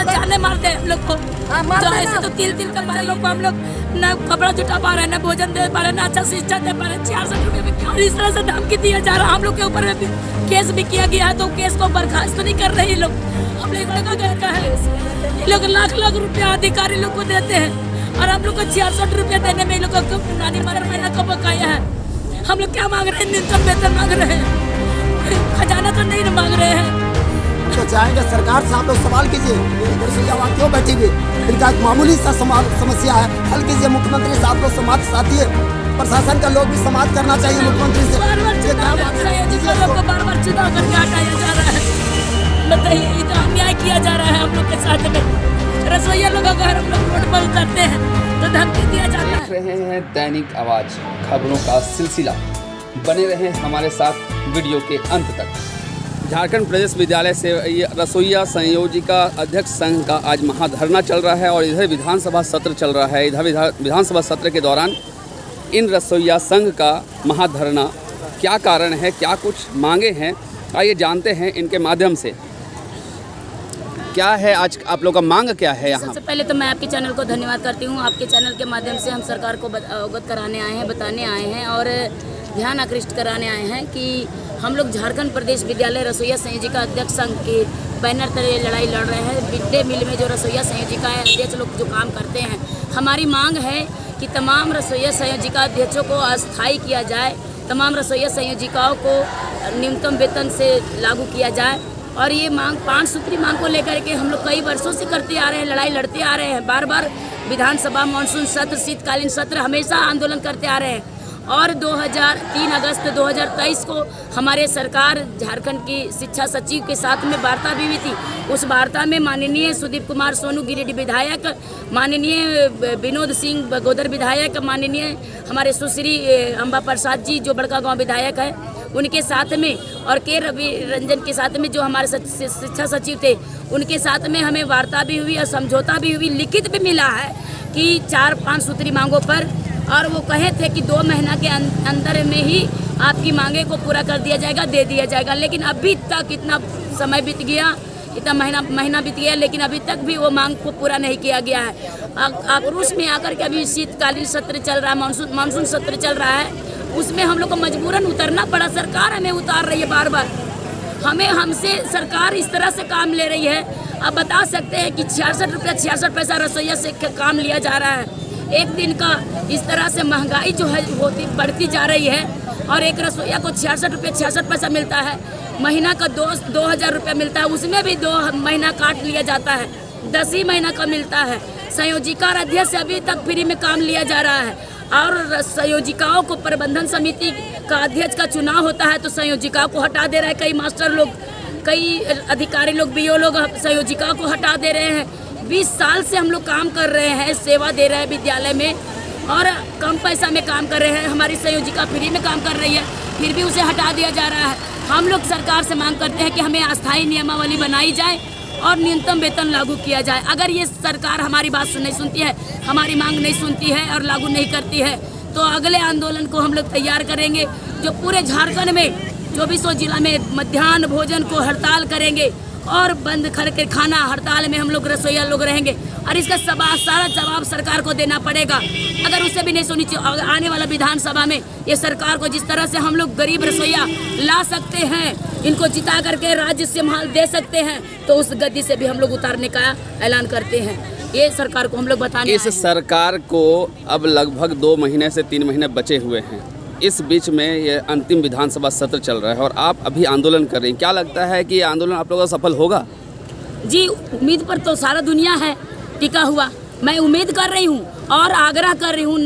जाने मारते हैं हम लोग को। जो ऐसे तो तिल तिल कर मारे लोग को हम लोग न कपड़ा जुटा पा रहे हैं, न भोजन दे पा रहे हैं, न अच्छा शिक्षा दे पा रहे हैं। 660 रुपये में और इस तरह से धमकी दिया जा रहा है। हम लोग के ऊपर केस भी किया गया है, तो केस को बर्खास्त तो नहीं कर रहे ये लोग। हम लोग लड़का गया है, ये लोग लाख लाख रुपया अधिकारी लोग को देते हैं और हम लोग को 66 रुपया देने में लोग को नानी मगर महीना को बकाया है। हम लोग क्या मांग रहे हैं? न्यूनतम वेतन मांग रहे हैं, खजाना तो नहीं मांग रहे हैं। तो चाहेंगे सरकार से आप लोग सवाल कीजिए, रसोईया वहाँ क्यों बैठी हुई? इनका एक मामूली सा समस्या है, हल कीजिए। मुख्यमंत्री साहब लोग समाज साथी है, प्रशासन का लोग भी समाज करना चाहिए मुख्यमंत्री से। बार बार चुनाव करके हटाया जा रहा है। बताइए, ये तो अन्याय किया जा रहा है हम लोग के साथ में। रसोईया लोग अगर हम लोग रोड पर उतरते हैं तो धमकी दिया जाता है। देख रहे हैं दैनिक आवाज, खबरों का सिलसिला। बने रहें हमारे साथ वीडियो के अंत तक। झारखंड प्रदेश विद्यालय से रसोईया संयोजिका अध्यक्ष संघ का आज महाधरना चल रहा है और इधर विधानसभा सत्र चल रहा है। इधर विधानसभा सत्र के दौरान इन रसोईया संघ का महाधरना, क्या कारण है, क्या कुछ मांगे हैं, आइए जानते हैं इनके माध्यम से। क्या है आज आप लोग का मांग, क्या है यहाँ? सबसे पहले तो मैं आपके चैनल को धन्यवाद करती हूँ। आपके चैनल के माध्यम से हम सरकार को अवगत कराने आए हैं, बताने आए हैं और ध्यान आकृष्ट कराने आए हैं कि हम लोग झारखंड प्रदेश विद्यालय रसोईया संयोजिका अध्यक्ष संघ के बैनर तले लड़ाई लड़ रहे हैं। मिड डे मील में जो रसोईया संयोजिका अध्यक्ष लोग जो काम करते हैं, हमारी मांग है कि तमाम रसोईया संयोजिका अध्यक्षों को अस्थायी किया जाए, तमाम रसोईया संयोजिकाओं को न्यूनतम वेतन से लागू किया जाए। और ये मांग 5 सूत्री मांग को लेकर के हम लोग कई वर्षों से करते आ रहे हैं, लड़ाई लड़ते आ रहे हैं। बार बार विधानसभा, मानसून सत्र, शीतकालीन सत्र हमेशा आंदोलन करते आ रहे हैं। और 3 अगस्त 2023 को हमारे सरकार झारखंड की शिक्षा सचिव के साथ में वार्ता भी हुई थी। उस वार्ता में माननीय सुदीप कुमार सोनू गिरिडीह विधायक, माननीय विनोद सिंह बगोदर विधायक, माननीय हमारे सुश्री अम्बा प्रसाद जी जो बड़का गांव विधायक है, उनके साथ में और के रवि रंजन के साथ में जो हमारे शिक्षा सचिव थे, उनके साथ में हमें वार्ता भी हुई और समझौता भी हुई, लिखित भी मिला है कि 4-5 सूत्री मांगों पर। और वो कहे थे कि 2 महीना के अंदर में ही आपकी मांगे को पूरा कर दिया जाएगा, दे दिया जाएगा। लेकिन अभी तक इतना समय बीत गया, इतना महीना बीत गया, लेकिन अभी तक भी वो मांग को पूरा नहीं किया गया है। आक्रोश में आकर के अभी शीतकालीन सत्र चल रहा है, मानसून सत्र चल रहा है, उसमें हम लोग को मजबूरन उतरना पड़ा। सरकार हमें उतार रही है बार बार, हमसे सरकार इस तरह से काम ले रही है। अब बता सकते हैं कि 66 रुपया 66 पैसा रसोईया से काम लिया जा रहा है। एक दिन का इस तरह से महंगाई जो है बढ़ती जा रही है और एक रसोईया को 66 रुपये 66 पैसा मिलता है। महीना का 2000 रुपया मिलता है, उसमें भी 2 महीना काट लिया जाता है, 10 ही महीना का मिलता है। संयोजिका और अध्यक्ष अभी तक फ्री में काम लिया जा रहा है और संयोजिकाओं को प्रबंधन समिति का अध्यक्ष का चुनाव होता है तो संयोजिकाओं को हटा दे रहे हैं। कई मास्टर लोग, कई अधिकारी लोग, बीओ लोग संयोजिकाओं को हटा दे रहे हैं। 20 साल से हम लोग काम कर रहे हैं, सेवा दे रहे हैं विद्यालय में और कम पैसा में काम कर रहे हैं। हमारी संयोजिका फ्री में काम कर रही है, फिर भी उसे हटा दिया जा रहा है। हम लोग सरकार से मांग करते हैं कि हमें अस्थायी नियमावली बनाई जाए और न्यूनतम वेतन लागू किया जाए। अगर ये सरकार हमारी बात नहीं सुनती है, हमारी मांग नहीं सुनती है और लागू नहीं करती है, तो अगले आंदोलन को हम लोग तैयार करेंगे, जो पूरे झारखंड में 24 जिला में मध्याह्न भोजन को हड़ताल करेंगे और बंद करके खाना हड़ताल में हम लोग रसोईया लोग रहेंगे। और इसका सारा जवाब सरकार को देना पड़ेगा। अगर उससे भी नहीं सुनी, आने वाला विधानसभा में ये सरकार को जिस तरह से हम लोग गरीब रसोईया ला सकते हैं, इनको जिता करके राज्य संभाल दे सकते हैं, तो उस गद्दी से भी हम लोग उतारने का ऐलान करते हैं। ये सरकार को हम लोग बताने इस सरकार को अब लगभग 2 महीने से 3 महीने बचे हुए हैं। इस बीच में ये अंतिम विधानसभा सत्र चल रहा है और आप अभी आंदोलन कर रहे हैं। क्या लगता है कि ये आंदोलन आप लोगों का सफल होगा? जी, उम्मीद पर तो सारा दुनिया है टिका हुआ। मैं उम्मीद कर रही हूँ और आग्रह कर रही हूँ,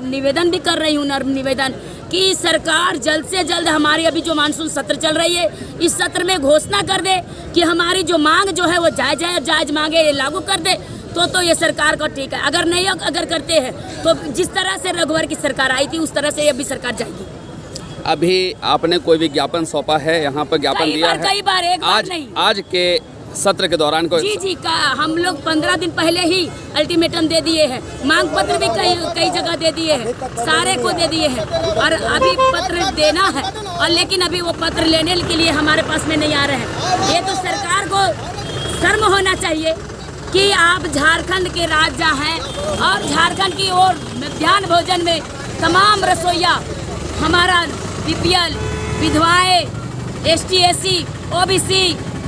निवेदन भी कर रही हूँ, निवेदन कि सरकार जल्द से जल्द हमारी अभी जो मानसून सत्र चल रही है, इस सत्र में घोषणा कर दे कि हमारी जो मांग जो है वो जायज़ मांगे लागू कर दे, तो ये सरकार का ठीक है। अगर करते हैं तो जिस तरह से रघुवर की सरकार आई थी उस तरह से अभी सरकार जाएगी। अभी आपने कोई विज्ञापन सौंपा है, यहाँ पर ज्ञापन दिया है? कई बार, एक बार नहीं। आज के सत्र के दौरान कोई? जी हम लोग 15 दिन पहले ही अल्टीमेटम दे दिए हैं, मांग पत्र भी कई जगह दे दिए हैं, सारे को दे दिए हैं और अभी पत्र देना है और लेकिन अभी वो पत्र लेने के लिए हमारे पास में नहीं आ रहे हैं। ये तो सरकार को शर्म होना चाहिए कि आप झारखंड के राजा हैं और झारखंड की ओर मध्याह्न भोजन में तमाम रसोइया हमारा बीपीएल, विधवाएं, ST SC OBC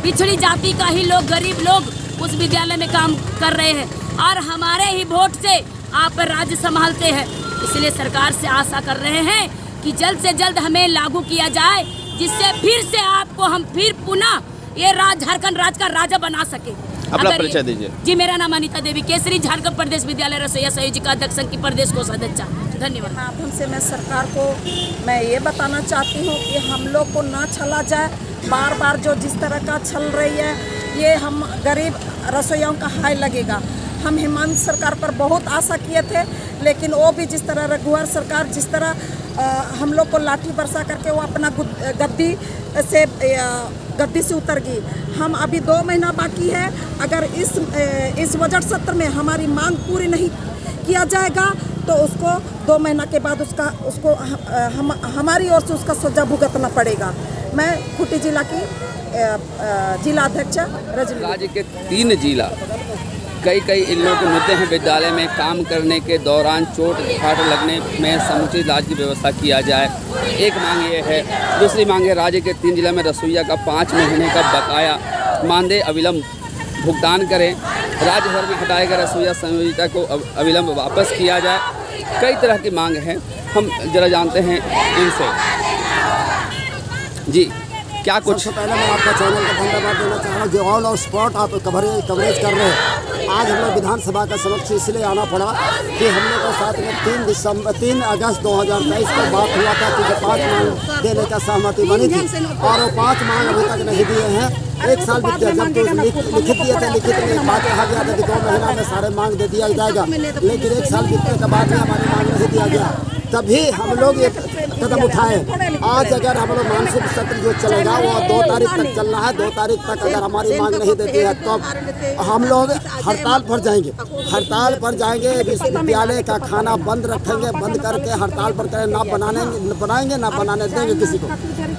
पिछड़ी जाति का ही लोग, गरीब लोग उस विद्यालय में काम कर रहे हैं और हमारे ही वोट से आप राज्य संभालते हैं। इसलिए सरकार से आशा कर रहे हैं कि जल्द से जल्द हमें लागू किया जाए, जिससे फिर से आपको हम फिर पुनः ये झारखंड राज्य का राजा बना सके। अपना परिचय दीजिए। जी, मेरा नाम अनीता देवी केसरी, झारखंड प्रदेश विद्यालय रसोइया संयोजिका अध्यक्ष संघ की प्रदेश कोषाध्यक्षा। धन्यवाद। माध्यम से मैं सरकार को मैं ये बताना चाहती हूँ कि हम लोग को ना छला जाए। बार बार जो जिस तरह का छल रही है, ये हम गरीब रसोइयों का हाय लगेगा। हम हेमंत सरकार पर बहुत आशा किए थे, लेकिन वो भी जिस तरह रघुवर सरकार जिस तरह हम लोग को लाठी बरसा करके वो अपना गद्दी से उतर गई। हम अभी 2 महीना बाकी है। अगर इस बजट सत्र में हमारी मांग पूरी नहीं किया जाएगा तो उसको 2 महीना के बाद उसको हमारी ओर से उसका सजा भुगतना पड़ेगा। मैं खूंटी जिला की जिला अध्यक्ष रजनी। राज्य के 3 जिला कई इन लोगों के मुद्दे हैं। विद्यालय में काम करने के दौरान चोट घाट लगने में समुचित इलाज की व्यवस्था किया जाए, एक मांग ये है। दूसरी मांग है राज्य के 3 जिला में रसोइया का 5 महीने का बकाया मानदेय अविलंब भुगतान करें। राज्य भर में हटाए गए रसोइया संयोजिका को अविलंब वापस किया जाए। कई तरह की मांग है, हम जरा जानते हैं इनसे। जी, क्या कुछ? सबसे पहले मैं आपका चैनल का धन्यवाद देना चाह रहा हूँ जो ऑल और स्पॉट आप कवरेज कर रहे हैं। आज हम लोग विधानसभा का समक्ष इसलिए आना पड़ा कि हम लोग के साथ में 3 अगस्त 2023 को बात हुआ था कि 5 मांग देने का सहमति बनी थी और वो 5 मांग अभी तक नहीं दिए हैं। 1 साल बीत गया, जब तो लिखित दिए थे, लिखित में बात कहा गया था कि 2 महीना में सारे मांग दे दिया जाएगा, लेकिन 1 साल बीतने के बाद में हमारी मांग नहीं दिया गया। तभी हम लोग ये कदम उठाए। आज अगर हम लोग मानसून सत्र जो चलेगा वो 2 तारीख तक चलना है। 2 तारीख तक अगर हमारी मांग नहीं देती है तो हम लोग हड़ताल पर जाएंगे। हड़ताल पर जाएंगे, विद्यालय का खाना बंद रखेंगे, बंद करके हड़ताल पर करें, ना बनाएंगे ना बनाने देंगे किसी को।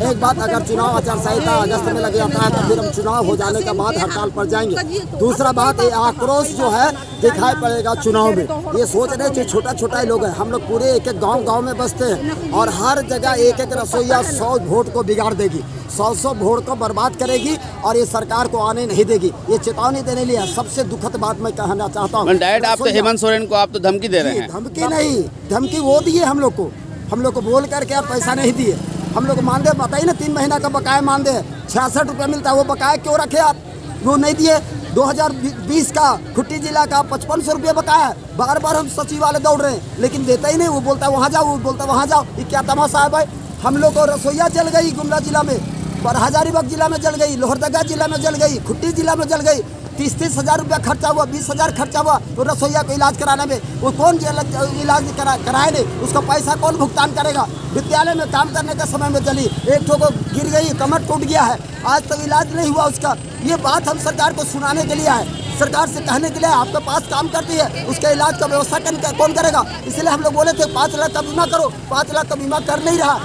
एक बात, अगर चुनाव आचार संहिता अगस्त में लग जाता है तो फिर हम चुनाव हो जाने के बाद हड़ताल पर जाएंगे। दूसरा बात, ये आक्रोश जो है दिखाई पड़ेगा चुनाव में। ये सोच रहे जो छोटा लोग हैं, हम लोग पूरे एक गांव में बसते हैं और हर जगह एक रसोइया 100 वोट को बिगाड़ देगी, 100 वोट को बर्बाद करेगी और ये सरकार को आने नहीं देगी। ये चेतावनी देने लिए सबसे दुखद बात मैं कहना चाहता हूँ। डायरेक्ट आप तो हेमंत सोरेन को आप तो धमकी दे रहे हैं। धमकी नहीं, धमकी वो दिए हम लोग को बोल करके आप पैसा नहीं दिए। हम लोग मानदेय बताइए ना, 3 महीना का बकाया मानदेय 66 रुपये मिलता है, वो बकाया क्यों रखे आप? वो नहीं दिए। 2020 का खूंटी जिला का 5500 रुपये बकाया है। बार बार हम सचिवालय दौड़ रहे हैं लेकिन देता ही नहीं। वो बोलता है वहाँ जाओ, वो बोलता है वहाँ जाओ। ये क्या तमाशा है भाई? हम लोग को रसोइया जल गई गुमला जिला में, पर हजारीबाग जिला में जल गई, लोहरदगा जिला में जल गई, खूंटी जिला में जल गई। 30 हज़ार रुपया खर्चा हुआ, 20 हज़ार खर्चा हुआ तो रसोइया को इलाज कराने में। वो कौन इलाज कराए नहीं, उसका पैसा कौन भुगतान करेगा? विद्यालय में काम करने के समय में जली, एक ठो को गिर गई, कमर टूट गया है, आज तक इलाज नहीं हुआ उसका। ये बात हम सरकार को सुनाने के लिए आए, सरकार से कहने के लिए आपके पास काम करती है, उसके इलाज का व्यवस्था कौन करेगा? इसलिए हम लोग बोले थे 5 लाख का बीमा करो। 5 लाख का बीमा कर नहीं रहा,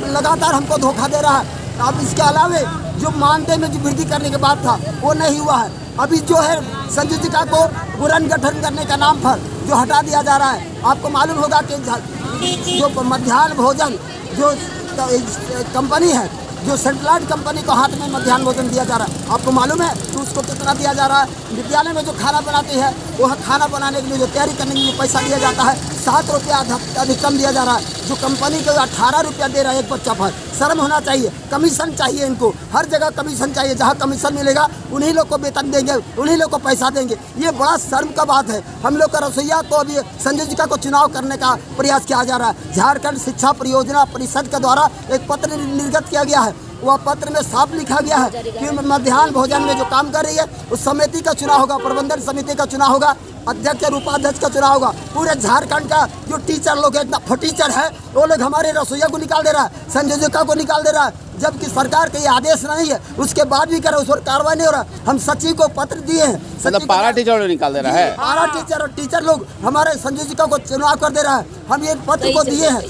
लगातार हमको धोखा दे रहा है। अब इसके अलावे जो मानदेय में जो वृद्धि करने के बाद था वो नहीं हुआ है। अभी जो है संयोजिका को पुनर्गठन करने का नाम पर जो हटा दिया जा रहा है। आपको मालूम होगा कि जो मध्याह्न भोजन जो कंपनी है, जो सेंट्रलाइट कंपनी को हाथ में मध्याह्न भोजन दिया जा रहा है, आपको मालूम है तो उसको कितना दिया जा रहा है? विद्यालय में जो खाना बनाती है वो खाना बनाने के लिए जो तैयारी करने के लिए पैसा दिया जाता है 7 रुपया अधिकतम दिया जा रहा है, जो कंपनी को 18 रुपया दे रहा है एक बच्चा पर। शर्म होना चाहिए। कमीशन चाहिए इनको, हर जगह कमीशन चाहिए। जहाँ कमीशन मिलेगा उन्हीं लोग को वेतन देंगे, उन्हीं लोग को पैसा देंगे। ये बड़ा शर्म का बात है। हम लोग का रसोइया को अभी संयोजिका को चुनाव करने का प्रयास किया जा रहा है। झारखंड शिक्षा परियोजना परिषद के द्वारा एक पत्र निर्गत किया गया है। वह पत्र में साफ लिखा गया है कि मध्याह्न भोजन में जो काम कर रही है उस समिति का चुनाव होगा, प्रबंधन समिति का चुनाव होगा, अध्यक्ष और उपाध्यक्ष का चुनाव होगा। पूरे झारखंड का जो टीचर लोग इतना फटीचर है वो लोग हमारे रसोइया को निकाल दे रहा है, संयोजिका को निकाल दे रहा है, जबकि सरकार का ये आदेश नहीं है, उसके बाद भी करे उस पर कार्रवाई नहीं हो रहा। हम सचिव को पत्र दिए हैं, मतलब पारा टीचर निकाल दे रहा है। पारा टीचर और टीचर लोग हमारे संयोजिका को चुनाव कर दे रहा है। हम ये पत्र को दिए हैं,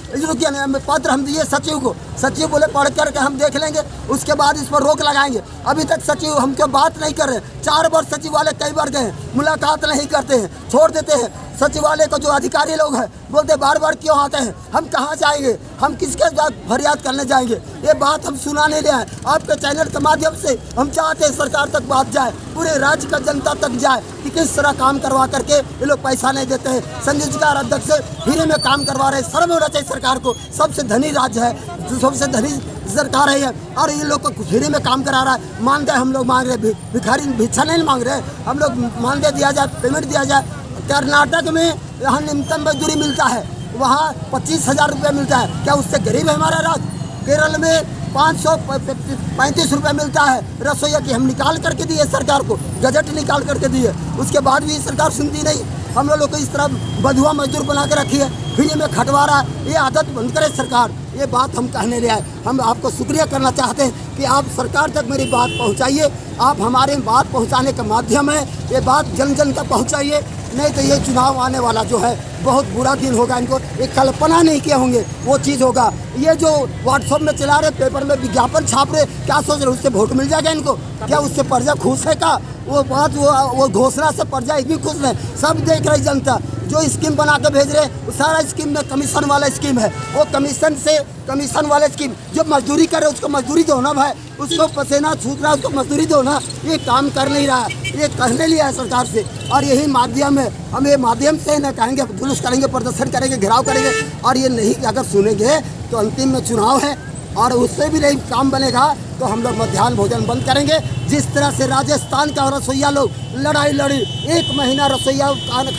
पत्र हम दिए सचिव को, सचिव बोले पढ़ करके हम देख लेंगे, उसके बाद इस पर रोक लगाएंगे। अभी तक सचिव हमको बात नहीं कर रहे। 4 बार सचिवालय कई बार गए, मुलाकात नहीं करते हैं, छोड़ देते हैं। सचिवालय को जो अधिकारी लोग हैं बोलते बार बार क्यों आते हैं, हम कहाँ जाएंगे, हम किसके साथ फरियाद करने जाएंगे। ये बात हम सुना नहीं रहे हैं। आपके चैनल के माध्यम से हम चाहते हैं सरकार तक बात जाए, पूरे राज्य का जनता तक जाए कि किस तरह काम करवा करके ये लोग पैसा नहीं देते हैं। संयोजिका अध्यक्ष से फ्री में काम करवा रहे हैं। शर्म होना चाहिए सरकार को। सबसे धनी राज्य है, सबसे धनी सरकार है और ये लोग को फ्री में काम करा रहा है। मानदेय हम लोग मांग रहे हैं, भिखारी भिक्षा नहीं मांग रहे हैं। हम लोग मानदेय दिया जाए, पेमेंट दिया जाए। कर्नाटक में यहाँ न्यूनतम मजदूरी मिलता है, वहाँ 25,000 रुपये मिलता है। क्या उससे गरीब है हमारा राज्य? केरल में 535 रुपये मिलता है रसोईया की। हम निकाल करके दिए सरकार को, गजट निकाल करके दिए, उसके बाद भी सरकार सुनती नहीं। हम लोग को इस तरह बधुआ मजदूर बना के रखी है, फ्री में खटवा रहा है। ये आदत बंद करे सरकार। ये बात हम कहने ले आए। हम आपको शुक्रिया करना चाहते हैं कि आप सरकार तक मेरी बात पहुंचाइए। आप हमारे बात पहुंचाने का माध्यम है, ये बात जन जन तक पहुंचाइए। नहीं तो ये चुनाव आने वाला जो है बहुत बुरा दिन होगा। इनको एक कल्पना नहीं किए होंगे वो चीज़ होगा। ये जो व्हाट्सएप में चला रहे, पेपर में विज्ञापन छाप रहे, क्या सोच रहे उससे वोट मिल जाएगा इनको? क्या उससे प्रजा खुश है? का वो बात वो घोषणा से प्रजा एक भी खुश नहीं। सब देख रही जनता जो स्कीम बना के भेज रहे हैं, वो सारा स्कीम में कमीशन वाला स्कीम है। वो कमीशन वाले स्कीम जो मजदूरी करे उसको मजदूरी दो ना भाई, उसको पसीना छूट रहा है उसको मजदूरी दो ना। ये काम कर नहीं रहा है, ये कहने लिया है सरकार से। और यही माध्यम है, हम ये माध्यम से न कहेंगे, जुलूस करेंगे, प्रदर्शन करेंगे, घेराव करेंगे। और ये नहीं अगर सुनेंगे तो अंतिम में चुनाव है और उससे भी नहीं काम बनेगा तो हम लोग मध्याह्न भोजन बंद करेंगे। जिस तरह से राजस्थान का रसोईया लोग लड़ाई लड़ी, 1 महीना रसोईया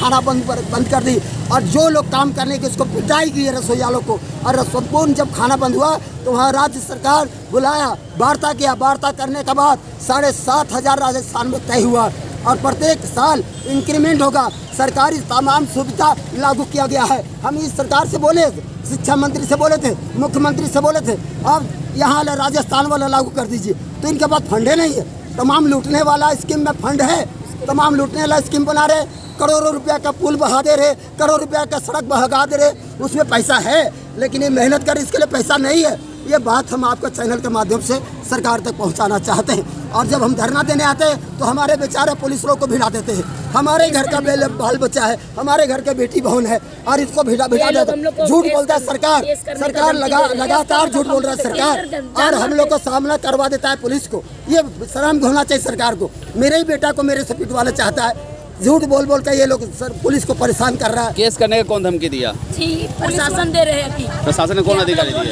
खाना बंद कर दी। और जो लोग काम करने के उसको पिटाई की है रसोईया लोग को। और संपूर्ण जब खाना बंद हुआ तो वहाँ राज्य सरकार बुलाया, वार्ता किया। वार्ता करने के बाद 7,500 राजस्थान में तय हुआ और प्रत्येक साल इंक्रीमेंट होगा। सरकारी तमाम सुविधा लागू किया गया है। हम इस सरकार से बोले, शिक्षा मंत्री से बोले थे, मुख्यमंत्री से बोले थे, अब यहाँ राजस्थान वाला लागू कर दीजिए। तो इनके पास फंडे नहीं है। तमाम लूटने वाला स्कीम में फंड है, तमाम लूटने वाला स्कीम बना रहे, करोड़ों रुपया का पुल बहा दे रहे, करोड़ों रुपया का सड़क बहा दे रहे। उसमें पैसा है लेकिन ये मेहनत कर इसके लिए पैसा नहीं है। ये बात हम आपका चैनल के माध्यम से सरकार तक पहुंचाना चाहते हैं। और जब हम धरना देने आते हैं तो हमारे बेचारे पुलिस लोग को भिड़ा देते हैं। हमारे घर का बाल बच्चा है, हमारे घर के बेटी बहन है और इसको भिड़ा देते हैं। झूठ बोलता है सरकार लगातार झूठ बोल रहा है सरकार। और हम लोग को सामना करवा देता है पुलिस को। ये शर्म होना चाहिए सरकार को। मेरे ही बेटा को मेरे से पिटवाना चाहता है। झूठ बोल कर ये लोग पुलिस को परेशान कर रहा है। केस करने का कौन धमकी दिया? जी प्रशासन दे रहे हैं अभी। प्रशासन ने कौन अधिकारी दिया?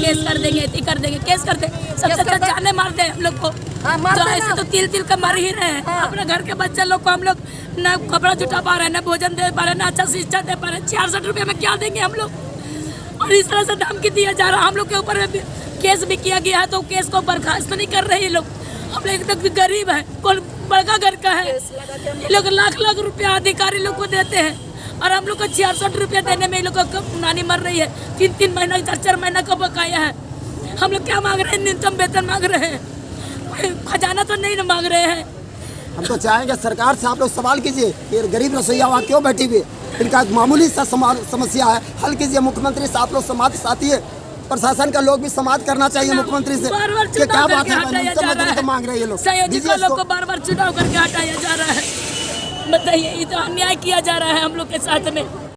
केस कर देंगे, कर देंगे, केस करते। सबसे अच्छा जाने मार दे हम लोग को। तो ऐसे तो तिल का मार ही रहे हैं। अपने घर के बच्चे लोग को हम लोग न कपड़ा जुटा पा रहे हैं, न भोजन दे पा रहे हैं, न अच्छा शिक्षा दे पा रहे हैं। 66 रुपये में क्या देंगे हम लोग? और इस तरह से धमकी दिया जा रहा है। हम लोग के ऊपर केस भी किया गया है तो केस को बर्खास्त नहीं कर रहे ये लोग। हम लोग तक भी गरीब है, कौन बड़का घर का है। ये लोग लाख रुपया अधिकारी लोग को देते हैं और हम लोग को 66 रुपया देने में ये लोग को नानी मर रही है। 3 महीना 4 महीना का बकाया है। हम लोग क्या मांग रहे हैं? न्यूनतम वेतन मांग रहे हैं, खजाना तो नहीं मांग रहे हैं। हम तो चाहेंगे सरकार से आप लोग सवाल कीजिए कि गरीब रसोईया वहाँ क्यों बैठी हुई? इनका मामूली सा समस्या है, हल कीजिए। मुख्यमंत्री से आप लोग समाज साथी है, प्रशासन का लोग भी समाज करना चाहिए मुख्यमंत्री से। कि क्या बात है तो मांग रहे हैं ये लोग। संयोजिका लोग को बार-बार चुनाव करके हटाया जा रहा है। बताइए, ये तो अन्याय किया जा रहा है हम लोग के साथ में।